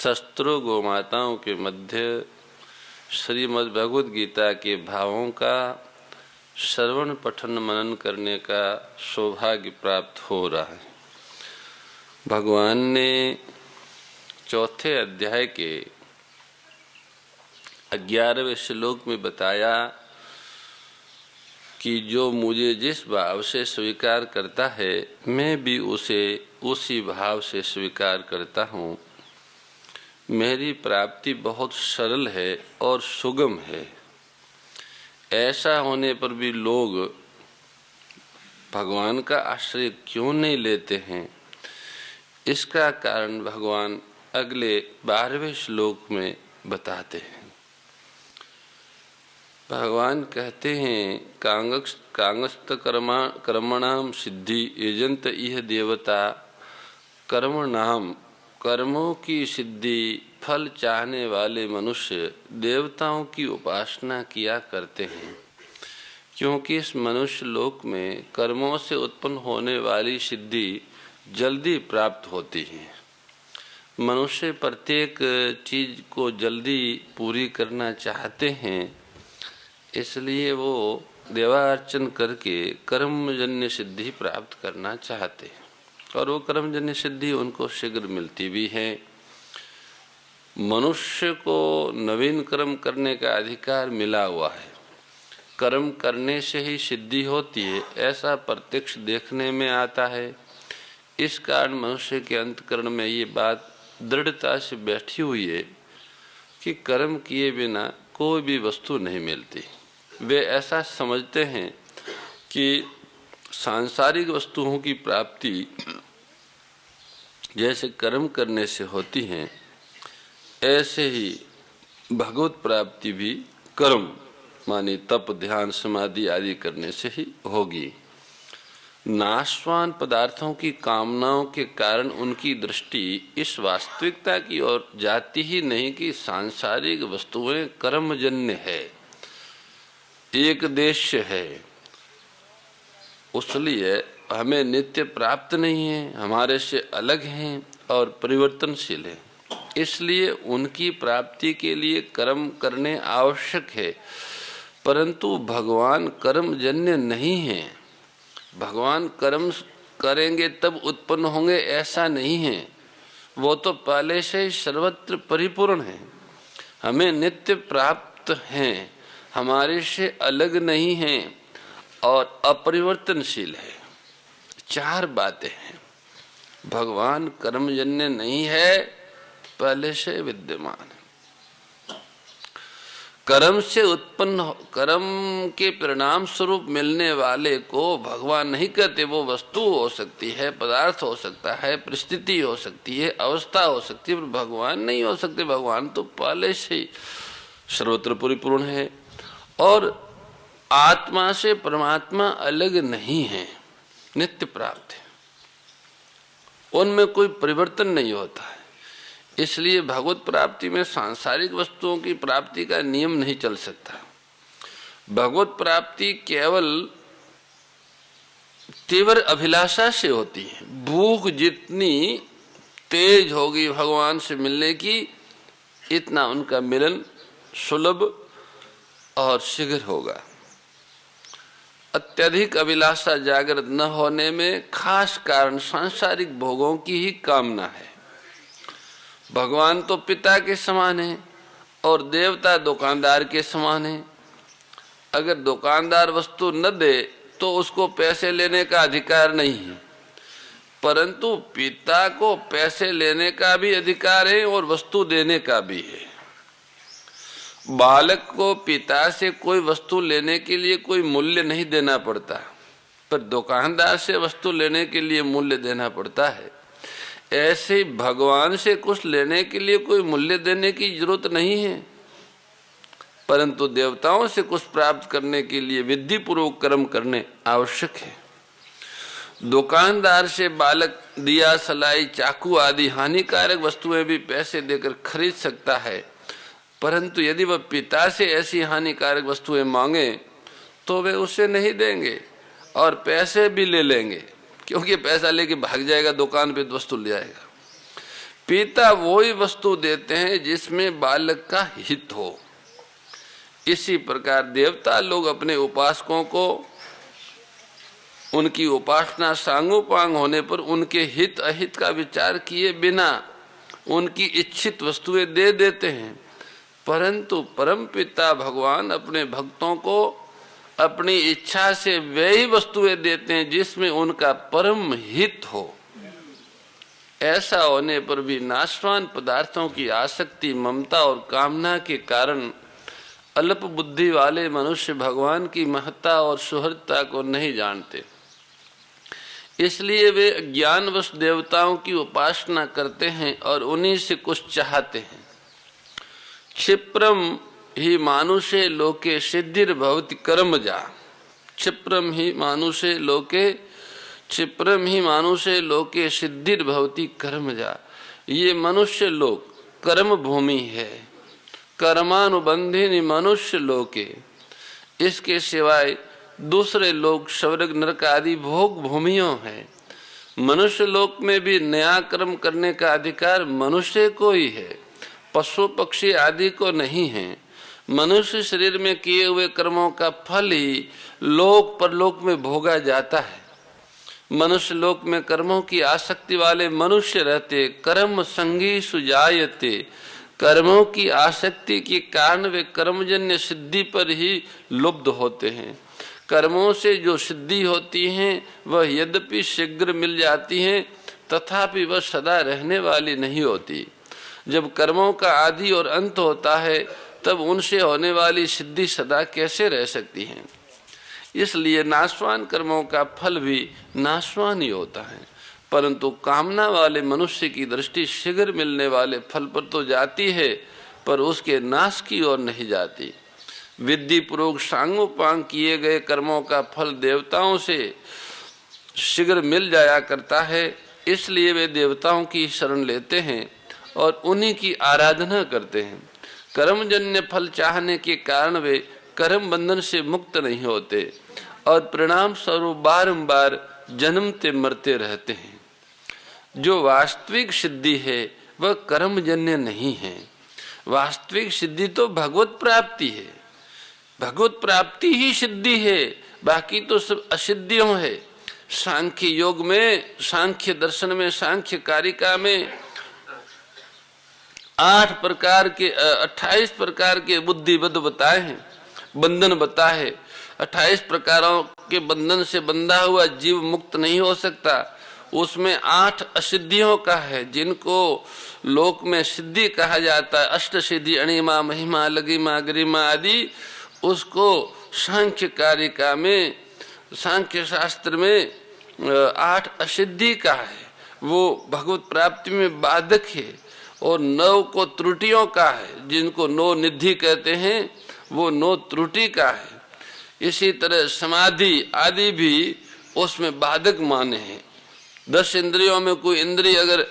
शस्त्रों गोमाताओं के मध्य श्रीमद् भगवद गीता के भावों का श्रवण पठन मनन करने का सौभाग्य प्राप्त हो रहा है। भगवान ने चौथे अध्याय के 11वें श्लोक में बताया कि जो मुझे जिस भाव से स्वीकार करता है मैं भी उसे उसी भाव से स्वीकार करता हूँ। मेरी प्राप्ति बहुत सरल है और सुगम है। ऐसा होने पर भी लोग भगवान का आश्रय क्यों नहीं लेते हैं? इसका कारण भगवान अगले 12वें श्लोक में बताते हैं। भगवान कहते हैं कांगस्त कर्मणाम सिद्धि यजंत इह देवता। कर्मणाम कर्मों की सिद्धि फल चाहने वाले मनुष्य देवताओं की उपासना किया करते हैं, क्योंकि इस मनुष्य लोक में कर्मों से उत्पन्न होने वाली सिद्धि जल्दी प्राप्त होती है। मनुष्य प्रत्येक चीज को जल्दी पूरी करना चाहते हैं, इसलिए वो देवार्चन करके कर्मजन्य सिद्धि प्राप्त करना चाहते हैं और वो कर्मजन्य सिद्धि उनको शीघ्र मिलती भी है। मनुष्य को नवीन कर्म करने का अधिकार मिला हुआ है। कर्म करने से ही सिद्धि होती है, ऐसा प्रत्यक्ष देखने में आता है। इस कारण मनुष्य के अंतःकरण में ये बात दृढ़ता से बैठी हुई है कि कर्म किए बिना कोई भी वस्तु नहीं मिलती। वे ऐसा समझते हैं कि सांसारिक वस्तुओं की प्राप्ति जैसे कर्म करने से होती है, ऐसे ही भगवत प्राप्ति भी कर्म माने तप ध्यान समाधि आदि करने से ही होगी। नाशवान पदार्थों की कामनाओं के कारण उनकी दृष्टि इस वास्तविकता की ओर जाती ही नहीं कि सांसारिक वस्तुएं कर्मजन्य है, एक देश है, उसलिए हमें नित्य प्राप्त नहीं है, हमारे से अलग हैं और परिवर्तनशील है। इसलिए उनकी प्राप्ति के लिए कर्म करने आवश्यक है, परंतु भगवान कर्मजन्य नहीं है। भगवान कर्म करेंगे तब उत्पन्न होंगे ऐसा नहीं है, वो तो पहले से ही सर्वत्र परिपूर्ण है। हमें नित्य प्राप्त हैं, हमारे से अलग नहीं हैं और अपरिवर्तनशील है। 4 बातें हैं। भगवान कर्मजन्य नहीं है, पहले से विद्यमान है। कर्म से उत्पन्न कर्म के परिणाम स्वरूप मिलने वाले को भगवान नहीं कहते। वो वस्तु हो सकती है, पदार्थ हो सकता है, परिस्थिति हो सकती है, अवस्था हो सकती है, पर भगवान नहीं हो सकते। भगवान तो पहले से ही सर्वत्र परिपूर्ण है और आत्मा से परमात्मा अलग नहीं है, नित्य प्राप्त है, उनमें कोई परिवर्तन नहीं होता है। इसलिए भगवत प्राप्ति में सांसारिक वस्तुओं की प्राप्ति का नियम नहीं चल सकता। भगवत प्राप्ति केवल तीव्र अभिलाषा से होती है। भूख जितनी तेज होगी भगवान से मिलने की, इतना उनका मिलन सुलभ और शीघ्र होगा। अत्यधिक अभिलाषा जागृत न होने में खास कारण सांसारिक भोगों की ही कामना है। भगवान तो पिता के समान है और देवता दुकानदार के समान है। अगर दुकानदार वस्तु न दे तो उसको पैसे लेने का अधिकार नहीं है, परंतु पिता को पैसे लेने का भी अधिकार है और वस्तु देने का भी है। बालक को पिता से कोई वस्तु लेने के लिए कोई मूल्य नहीं देना पड़ता, पर दुकानदार से वस्तु लेने के लिए मूल्य देना पड़ता है। ऐसे ही भगवान से कुछ लेने के लिए कोई मूल्य देने की जरूरत नहीं है, परंतु देवताओं से कुछ प्राप्त करने के लिए विधि पूर्वक कर्म करने आवश्यक है। दुकानदार से बालक दिया सलाई चाकू आदि हानिकारक वस्तुएं भी पैसे देकर खरीद सकता है, परंतु यदि वह पिता से ऐसी हानिकारक वस्तुएं मांगे तो वे उसे नहीं देंगे और पैसे भी ले लेंगे, क्योंकि पैसा लेके भाग जाएगा दुकान पे, वस्तु ले आएगा। पिता वही वस्तु देते हैं जिसमें बालक का हित हो। इसी प्रकार देवता लोग अपने उपासकों को उनकी उपासना सांगोपांग होने पर उनके हित अहित का विचार किए बिना उनकी इच्छित वस्तुएं दे देते हैं। परंतु परमपिता भगवान अपने भक्तों को अपनी इच्छा से वही वस्तुएं देते हैं जिसमें उनका परम हित हो। ऐसा होने पर भी नाशवान पदार्थों की आसक्ति, ममता और कामना के कारण अल्प बुद्धि वाले मनुष्य भगवान की महत्ता और सुहृदता को नहीं जानते। इसलिए वे ज्ञानवश देवताओं की उपासना करते हैं और उन्हीं से कुछ चाहते हैं। क्षिप्रम ही मानुषे लोके सिद्धिर्भवति कर्मजा। क्षिप्रम ही मानुषे लोके सिद्धिर्भवति कर्मजा। ये मनुष्य लोक कर्म भूमि है, कर्मानुबंधिनी मनुष्य लोके। इसके सिवाय दूसरे लोग स्वर्ग नरक आदि भोग भूमियों है। मनुष्य लोक में भी नया कर्म करने का अधिकार मनुष्य को ही है, पशु पक्षी आदि को नहीं है। मनुष्य शरीर में किए हुए कर्मों का फल ही लोक परलोक में भोगा जाता है। मनुष्य लोक में कर्मों की आसक्ति वाले मनुष्य रहते, कर्म संगी सुजायते। कर्मों की आसक्ति के कारण वे कर्मजन्य सिद्धि पर ही लुब्ध होते हैं। कर्मों से जो सिद्धि होती है वह यद्यपि शीघ्र मिल जाती है, तथापि वह सदा रहने वाली नहीं होती। जब कर्मों का आदि और अंत होता है तब उनसे होने वाली सिद्धि सदा कैसे रह सकती है। इसलिए नाशवान कर्मों का फल भी नाशवान ही होता है। परंतु कामना वाले मनुष्य की दृष्टि शीघ्र मिलने वाले फल पर तो जाती है, पर उसके नाश की ओर नहीं जाती। विधि पूर्वक सांगोपांग किए गए कर्मों का फल देवताओं से शीघ्र मिल जाया करता है। इसलिए वे देवताओं की शरण लेते हैं और उन्हीं की आराधना करते हैं। कर्मजन्य फल चाहने के कारण वे कर्म बंधन से मुक्त नहीं होते और परिणाम स्वरूप बारंबार जन्मते मरते रहते हैं। जो वास्तविक सिद्धि है वह कर्मजन्य नहीं है। वास्तविक सिद्धि तो भगवत प्राप्ति है। भगवत प्राप्ति ही सिद्धि है, बाकी तो सब असिद्धियों है। सांख्य योग में, सांख्य दर्शन में, सांख्य कारिका में 28 प्रकार के बुद्धिबद्ध बताए हैं, बंधन बताए। 28 प्रकारों के बंधन से बंधा हुआ जीव मुक्त नहीं हो सकता। उसमें 8 असिद्धियों का है, जिनको लोक में सिद्धि कहा जाता है। अष्ट सिद्धि, अणिमा, महिमा, लगिमा, गरिमा आदि। उसको सांख्य कारिका में, सांख्य शास्त्र में 8 असिद्धि का है, वो भगवत प्राप्ति में बाधक है। और 9 को त्रुटियों का है, जिनको 9 निधि कहते हैं, वो 9 त्रुटि का है। इसी तरह समाधि आदि भी उसमें बाधक माने हैं। 10 इंद्रियों में कोई इंद्रिय अगर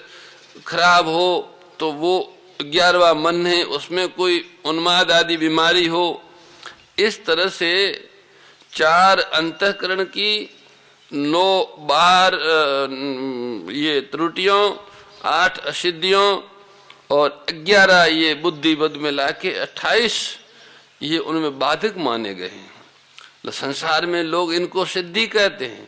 खराब हो तो वो 11वां मन है, उसमें कोई उन्माद आदि बीमारी हो। इस तरह से 4 अंतःकरण की, 9 बाहर ये त्रुटियों, 8 असिद्धियों और 11 ये बुद्धिबद्ध में लाके 28 ये उनमें बाधक माने गए हैं। संसार में लोग इनको सिद्धि कहते हैं,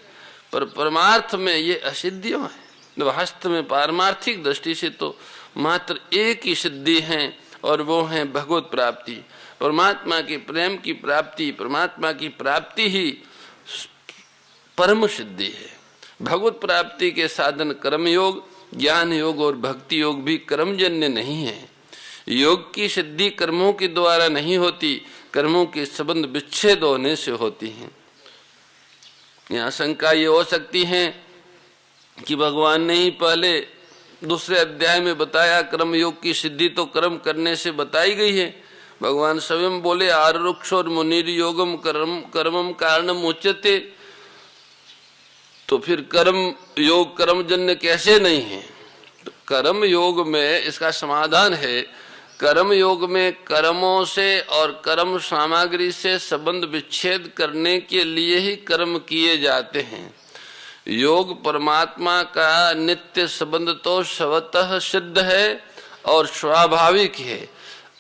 पर परमार्थ में ये असिद्धियों हैं। वास्तव में पारमार्थिक दृष्टि से तो मात्र एक ही सिद्धि है, और वो है भगवत प्राप्ति। परमात्मा के प्रेम की प्राप्ति, परमात्मा की प्राप्ति ही परम सिद्धि है। भगवत प्राप्ति के साधन कर्म योग, ज्ञान योग और भक्ति योग भी कर्मजन्य नहीं है। योग की सिद्धि कर्मों के द्वारा नहीं होती, कर्मों के संबंध विच्छेद होने से होती है। यहाँ शंका ये हो सकती है कि भगवान ने ही पहले दूसरे अध्याय में बताया कर्म योग की सिद्धि तो कर्म करने से बताई गई है। भगवान स्वयं बोले आरुक्षोर मुनिर योगम कर्मम कारणम उच्यते। तो फिर कर्म योग कर्मजन्य कैसे नहीं है? तो कर्म योग में इसका समाधान है। कर्म योग में कर्मों से और कर्म सामग्री से संबंध विच्छेद करने के लिए ही कर्म किए जाते हैं। योग परमात्मा का नित्य संबंध तो स्वतः सिद्ध है और स्वाभाविक है।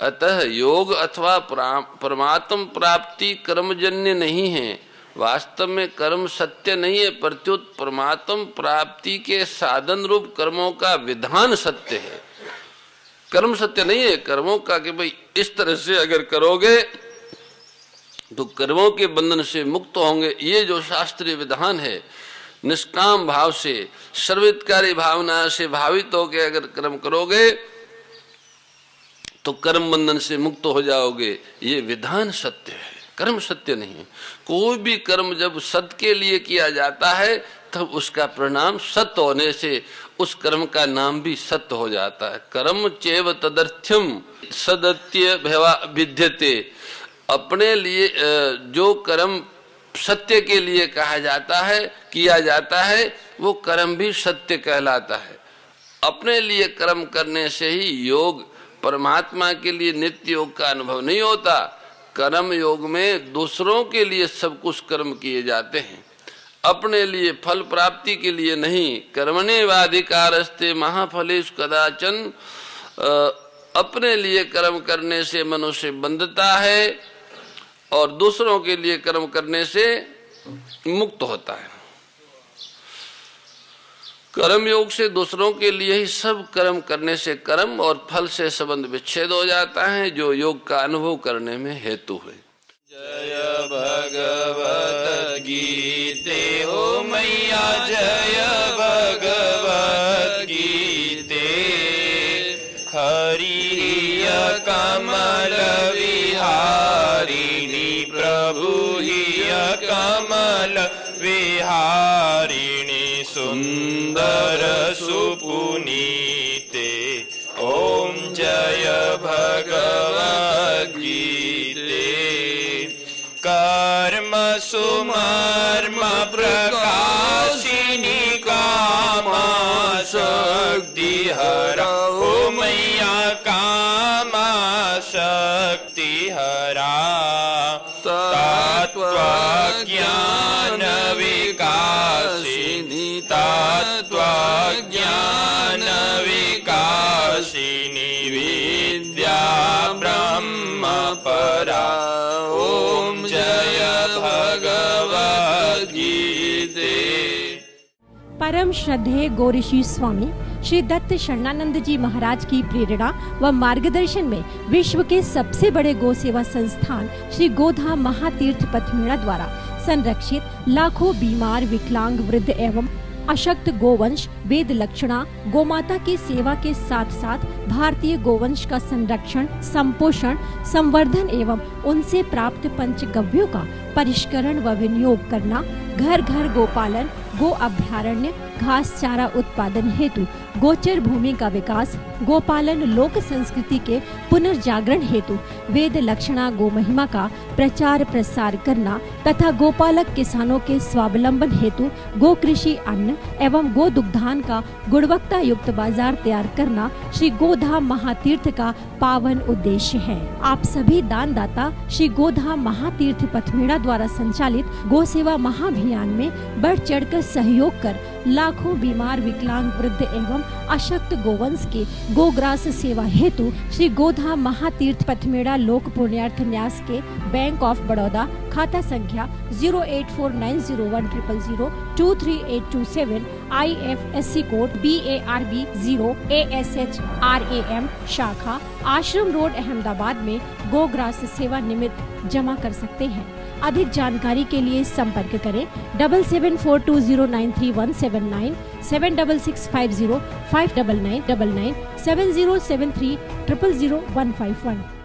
अतः योग अथवा परमात्म प्राप्ति कर्मजन्य नहीं है। वास्तव में कर्म सत्य नहीं है, प्रत्युत परमात्म प्राप्ति के साधन रूप कर्मों का विधान सत्य है। कर्म सत्य नहीं है कर्मों का कि भाई इस तरह से अगर करोगे तो कर्मों के बंधन से मुक्त होंगे। ये जो शास्त्रीय विधान है, निष्काम भाव से सर्वहितकारी भावना से भावित होकर अगर कर्म करोगे तो कर्म बंधन से मुक्त हो जाओगे, ये विधान सत्य है, कर्म सत्य नहीं है। कोई भी कर्म जब सत्य के लिए किया जाता है तब उसका परिणाम सत्य होने से उस कर्म का नाम भी सत्य हो जाता है। कर्म चैव तदर्थ्यम सदत्य विद्यते। अपने लिए जो कर्म सत्य के लिए कहा जाता है, किया जाता है, वो कर्म भी सत्य कहलाता है। अपने लिए कर्म करने से ही योग परमात्मा के लिए नित्य योग का अनुभव नहीं होता। कर्म योग में दूसरों के लिए सब कुछ कर्म किए जाते हैं, अपने लिए फल प्राप्ति के लिए नहीं। कर्मण्येवाधिकारस्ते महाफलेषु कदाचन। अपने लिए कर्म करने से मनुष्य बंधता है और दूसरों के लिए कर्म करने से मुक्त होता है। कर्म योग से दूसरों के लिए ही सब कर्म करने से कर्म और फल से संबंध विच्छेद हो जाता है, जो योग का अनुभव करने में हेतु है। जय भगवत गीते हो मैया, जय भगवत गीते। हरि कमल विहारिणी प्रभु हिय कमल विहारिणी सुंदर सुपुनीते। ओम जय भगवत गीते। कर्म सुमर्म प्रकाशिनी कामा शक्ति हरा। ओ मैया कामा शक्ति हरा। तत्व ज्ञान विकासिनी, तत्व ज्ञान विकासिनी विद्या ब्रह्म परा। ओम जय भगवत गीते। परम श्रद्धेय गौरीशी स्वामी श्री दत्त शरणानंद जी महाराज की प्रेरणा व मार्गदर्शन में विश्व के सबसे बड़े गौ सेवा संस्थान श्री गोधाम महातीर्थ पथमेड़ा द्वारा संरक्षित लाखों बीमार, विकलांग, वृद्ध एवं अशक्त गोवंश वेद लक्षणा गोमाता की सेवा के साथ साथ भारतीय गोवंश का संरक्षण, संपोषण, संवर्धन एवं उनसे प्राप्त पंचगव्यों का परिष्करण व विनियोग करना, घर घर गोपालन, गो अभ्यारण्य, घास चारा उत्पादन हेतु गोचर भूमि का विकास, गोपालन लोक संस्कृति के पुनर्जागरण हेतु वेद लक्षणा गो महिमा का प्रचार प्रसार करना तथा गोपालक किसानों के स्वावलंबन हेतु गो कृषि अन्न एवं गो दुग्धान का गुणवत्ता युक्त बाजार तैयार करना श्री गोधाम महातीर्थ का पावन उद्देश्य है। आप सभी दानदाता श्री गोधाम महातीर्थ पथमेड़ा द्वारा संचालित गो सेवा महाअभियान में बढ़ चढ़कर सहयोग कर लाखों बीमार, विकलांग, वृद्ध एवं अशक्त गोवंश के गोग्रास सेवा हेतु श्री गोधाम महातीर्थ पथमेड़ा लोक पुण्यार्थ न्यास के बैंक ऑफ बड़ौदा खाता संख्या 084901000238827 IFSC कोड BARB 0 ASHRAM शाखा आश्रम रोड अहमदाबाद में गोग्रास सेवा निमित्त जमा कर सकते हैं। अधिक जानकारी के लिए संपर्क करें 7742093179 7665059999 7073000151।